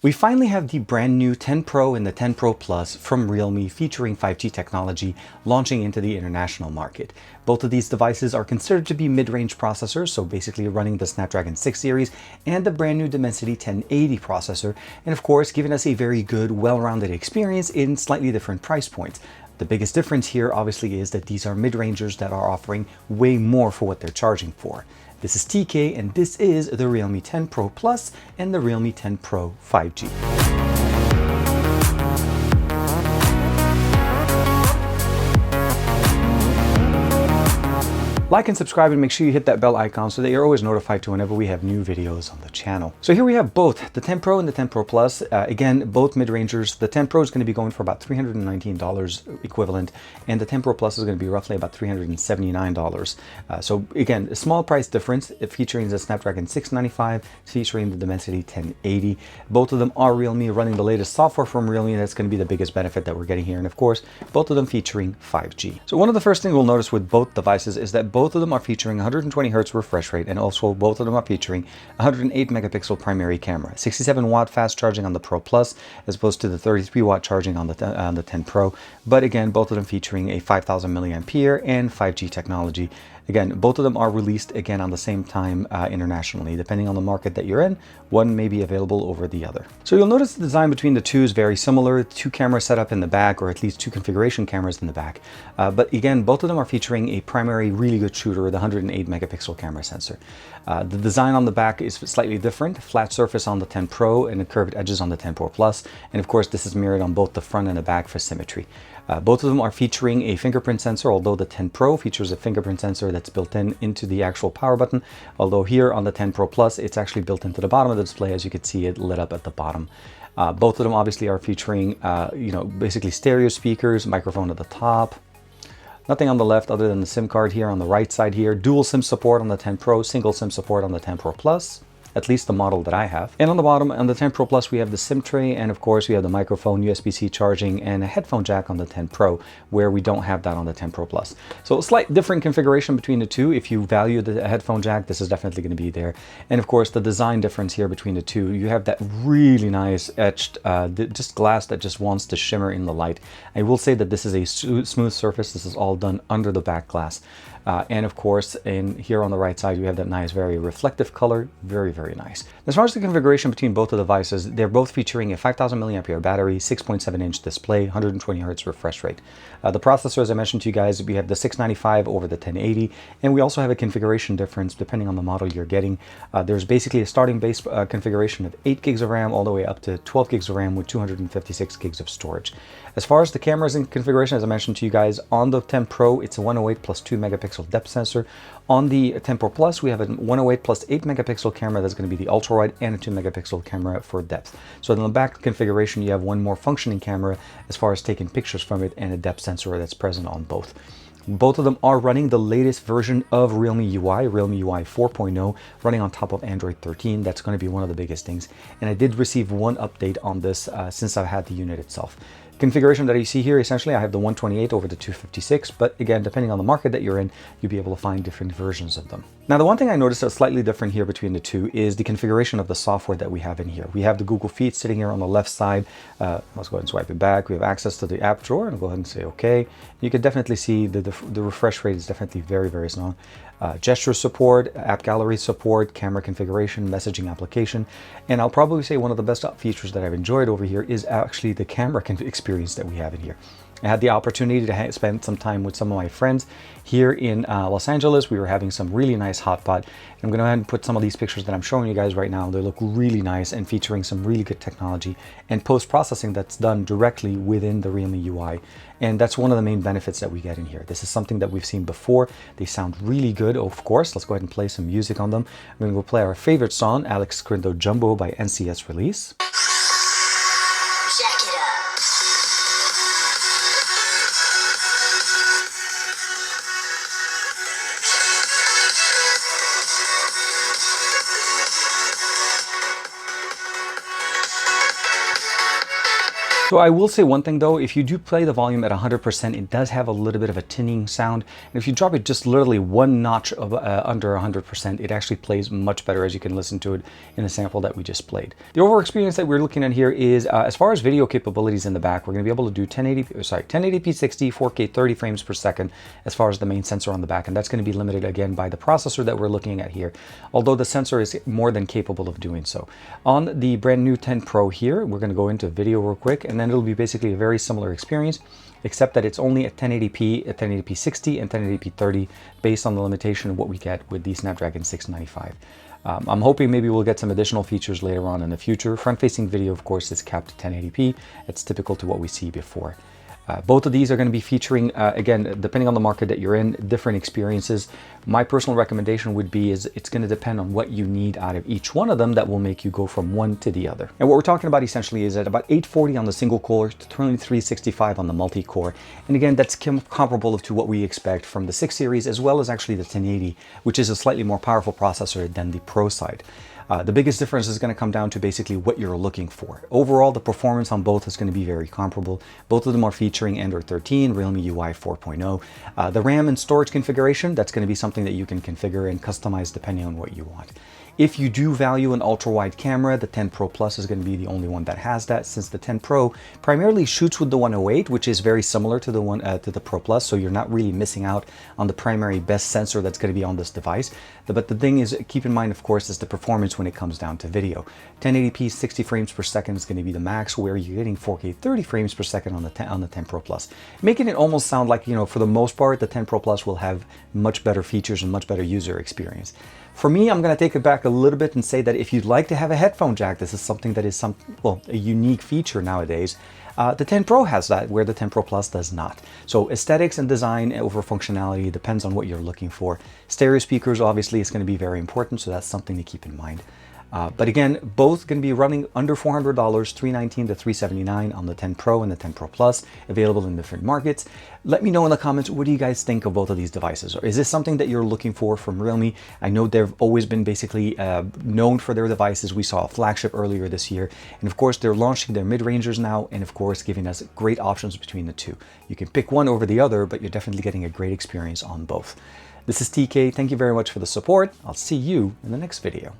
We finally have the brand new 10 Pro and the 10 Pro Plus from Realme featuring 5G technology launching into the international market. Both of these devices are considered to be mid-range processors, so basically running the Snapdragon 6 series and the brand new Dimensity 1080 processor, and of course giving us a very good, well-rounded experience in slightly different price points. The biggest difference here obviously is that these are mid-rangers that are offering way more for what they're charging for. This is TK and this is the Realme 10 Pro Plus and the Realme 10 Pro 5G. Like and subscribe and make sure you hit that bell icon so that you're always notified to whenever we have new videos on the channel. So here we have both the 10 Pro and the 10 Pro Plus. Again, both mid-rangers. The 10 Pro is going to be going for about $319 equivalent, and the 10 Pro Plus is going to be roughly about $379. So again, a small price difference, featuring the Snapdragon 695, featuring the Dimensity 1080. Both of them are Realme, running the latest software from Realme. That's going to be the biggest benefit that we're getting here. And of course, both of them featuring 5G. So one of the first things we'll notice with both devices is that both of them are featuring 120 Hz refresh rate, and also both of them are featuring 108 megapixel primary camera, 67 watt fast charging on the Pro Plus as opposed to the 33 watt charging on the 10 Pro. But again, both of them featuring a 5000 milliampere and 5G technology. Again, both of them are released again on the same time internationally. Depending on the market that you're in, one may be available over the other. So you'll notice the design between the two is very similar. Two camera setup in the back, or at least two configuration cameras in the back. But again, both of them are featuring a primary really good shooter with a 108 megapixel camera sensor. The design on the back is slightly different. Flat surface on the 10 Pro and the curved edges on the 10 Pro Plus. And of course, this is mirrored on both the front and the back for symmetry. Both of them are featuring a fingerprint sensor, although the 10 Pro features a fingerprint sensor that's built into the actual power button. Although here on the 10 Pro Plus, it's actually built into the bottom of the display, as you can see it lit up at the bottom. Both of them obviously are featuring, basically stereo speakers, microphone at the top. Nothing on the left other than the SIM card here on the right side here. Dual SIM support on the 10 Pro, single SIM support on the 10 Pro Plus. At least the model that I have. And on the bottom, on the 10 Pro Plus, we have the SIM tray, and of course we have the microphone, USB-C charging, and a headphone jack on the 10 Pro, where we don't have that on the 10 Pro Plus. So a slight different configuration between the two. If you value the headphone jack, this is definitely going to be there. And of course, the design difference here between the two, you have that really nice etched, just glass that just wants to shimmer in the light. I will say that this is a smooth surface. This is all done under the back glass. And of course, here on the right side, you have that nice, very reflective color. Very, very nice. As far as the configuration between both the devices, they're both featuring a 5000 milliampere battery, 6.7-inch display, 120 Hz refresh rate. The processor, as I mentioned to you guys, we have the 695 over the 1080, and we also have a configuration difference depending on the model you're getting. There's basically a starting base configuration of 8 gigs of RAM all the way up to 12 gigs of RAM with 256 gigs of storage. As far as the cameras in configuration, as I mentioned to you guys, on the 10 Pro, it's a 108 plus 2 megapixel depth sensor. On the 10 Pro Plus, we have a 108 plus 8 megapixel camera that's going to be the ultra wide, and a 2 megapixel camera for depth. So in the back configuration, you have one more functioning camera as far as taking pictures from it, and a depth sensor that's present on both. Both of them are running the latest version of Realme UI, Realme UI 4.0, running on top of Android 13. That's going to be one of the biggest things. And I did receive one update on this since I've had the unit itself. Configuration that you see here, essentially, I have the 128 over the 256, but again, depending on the market that you're in, you'll be able to find different versions of them. Now, the one thing I noticed that's slightly different here between the two is the configuration of the software that we have in here. We have the Google Feed sitting here on the left side. Let's go ahead and swipe it back. We have access to the app drawer, and I'll go ahead and say OK. You can definitely see the refresh rate is definitely very, very strong. Gesture support, app gallery support, camera configuration, messaging application, and I'll probably say one of the best features that I've enjoyed over here is actually the camera experience that we have in here. I had the opportunity to spend some time with some of my friends here in Los Angeles. We were having some really nice hot pot. And I'm going to go ahead and put some of these pictures that I'm showing you guys right now. They look really nice and featuring some really good technology and post-processing that's done directly within the Realme UI. And that's one of the main benefits that we get in here. This is something that we've seen before. They sound really good, of course. Let's go ahead and play some music on them. I'm going to go play our favorite song, Alex Crindo Jumbo by NCS Release. So I will say one thing though, if you do play the volume at 100%, it does have a little bit of a tinning sound. And if you drop it just literally one notch of, under 100%, it actually plays much better, as you can listen to it in the sample that we just played. The overall experience that we're looking at here is, as far as video capabilities in the back, we're going to be able to do 1080p 60, 4K 30 frames per second as far as the main sensor on the back. And that's going to be limited again by the processor that we're looking at here, although the sensor is more than capable of doing so. On the brand new 10 Pro here, we're going to go into video real quick, and then it'll be basically a very similar experience, except that it's only at 1080p, at 1080p 60 and 1080p 30, based on the limitation of what we get with the Snapdragon 695. I'm hoping maybe we'll get some additional features later on in the future. Front-facing video, of course, is capped at 1080p. It's typical to what we see before. Both of these are going to be featuring, again, depending on the market that you're in, different experiences. My personal recommendation would be it's going to depend on what you need out of each one of them that will make you go from one to the other. And what we're talking about essentially is at about 840 on the single core to 2365 on the multi-core. And again, that's comparable to what we expect from the 6 series, as well as actually the 1080, which is a slightly more powerful processor than the Pro side. The biggest difference is going to come down to basically what you're looking for. Overall, the performance on both is going to be very comparable. Both of them are featuring Android 13, Realme UI 4.0. The RAM and storage configuration, that's going to be something that you can configure and customize depending on what you want. If you do value an ultra-wide camera, the 10 Pro Plus is going to be the only one that has that, since the 10 Pro primarily shoots with the 108, which is very similar to the Pro Plus, so you're not really missing out on the primary best sensor that's going to be on this device. But the thing is, keep in mind, of course, is the performance when it comes down to video. 1080p 60 frames per second is going to be the max, where you're getting 4K 30 frames per second on the 10 Pro Plus, making it almost sound like, you know, for the most part, the 10 Pro Plus will have much better features and much better user experience. For me, I'm going to take it back a little bit and say that if you'd like to have a headphone jack, this is something that is a unique feature nowadays. The 10 Pro has that, where the 10 Pro Plus does not. So aesthetics and design over functionality depends on what you're looking for. Stereo speakers, obviously, is going to be very important, so that's something to keep in mind. But again, both going to be running under $400, $319 to $379 on the 10 Pro and the 10 Pro Plus, available in different markets. Let me know in the comments, what do you guys think of both of these devices? Or is this something that you're looking for from Realme? I know they've always been basically known for their devices. We saw a flagship earlier this year. And of course, they're launching their mid-rangers now, and of course, giving us great options between the two. You can pick one over the other, but you're definitely getting a great experience on both. This is TK. Thank you very much for the support. I'll see you in the next video.